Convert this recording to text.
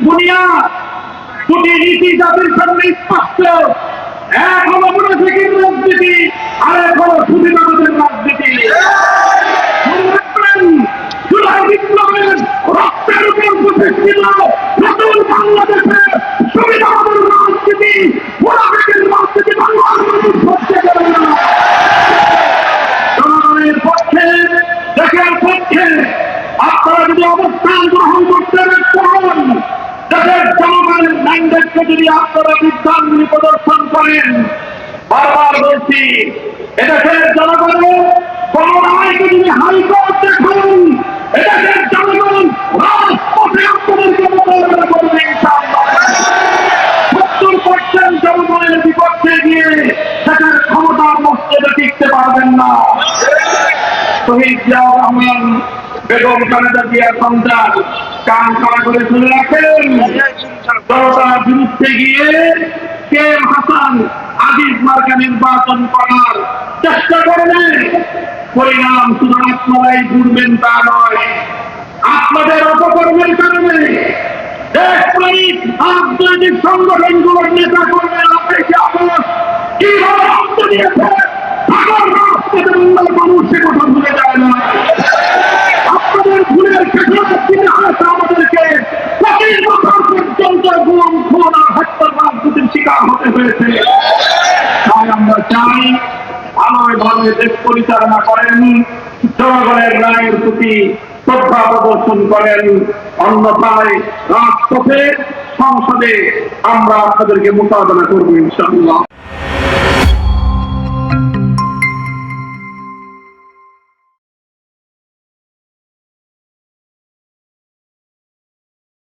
বুনিয়াদ, দুটি নীতি জাতির সামনে স্পষ্ট। এক হলো মুনাফিকের রাজনীতি, আর এক হলো সুবিধাবাদের রাজনীতি। জুলাই বিপ্লবের রক্তের উপর প্রতিষ্ঠিত নতুন বাংলাদেশে সুবিধাবাদের রাজনীতি, মুনাফিকের রাজনীতি বাংলার মানুষ হচ্ছে না। জনগণের পক্ষে, দেশের পক্ষে আপনারা যদি অবস্থান গ্রহণ করতে চান, দেশের জনগণের ম্যান্ডেটকে যদি আপনারা বিজ্ঞানগুলি প্রদর্শন করেন, বারবার বলছি, এদেশের জনগণের গণরায়কে যদি হাইকোর্ট দেখান, এদেশের জনগণ রাজপথে আপনাদেরকে মোকাবিলা করবে ইনশাআল্লাহ। 70% জনগণের বিপক্ষে গিয়ে দেশের ক্ষমতার মস্তকে টিকতে পারবেন না। শহীদ জিয়াউর রহমান, বেগম খালেদা জিয়ার সন্তান কান খাড়া করে শুনে রাখেন, জনতার বিরুদ্ধে গিয়ে কে এম হাসান আজিজ মার্কা নির্বাচন করার চেষ্টা করলে পরিণাম শুধু আপনারাই ঘুরবেন তা নয়, আপনাদের অপকর্মের কারণে দেশপ্রেমিক রাজনৈতিক সংগঠনগুলোর নেতা কর্মীরা আপনাকে আপনার কিভাবে অর্থ দিয়েছে সাগর রাজপথের মানুষ সে কথা ভুলে যায় না। আপনাদের ভুলের খেসারত আসা আমাদেরকে 25 বছর পর্যন্ত গুম, খুন আর হত্যার রাজনীতির শিকার হতে হয়েছে। তাই আমরা চাই ভালোই ভালো দেশ পরিচালনা করেন, জনগণের রায়ের প্রতি শ্রদ্ধা প্রদর্শন করেন, অন্যথায় রাজপথে সংসদে আমরা আপনাদেরকে মোকাবেলা করবো ইনশাআল্লাহ।